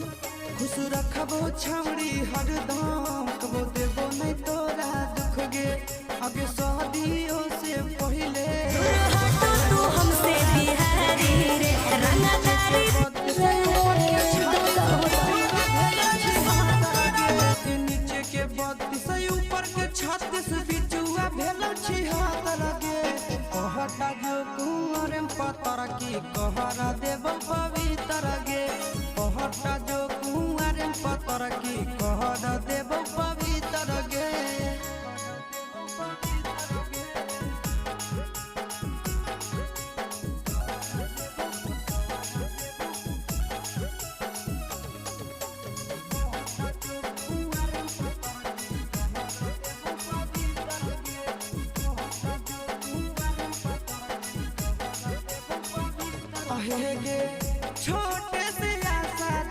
खुश रखबो छावड़ी हरदम कबो देबो नहीं तोरा दुख गे आगे शादियों से पहले तू हमसे बिहारी रे रंगदारी नीचे के 32 ऊपर के 36 बिजुआ भेल छी हाथ लगे कहता जो कुंवर पतर की कहरा देव पवित्र गे कहता जो कुंवर पतर की कहरा देव पवित्र गे हे गे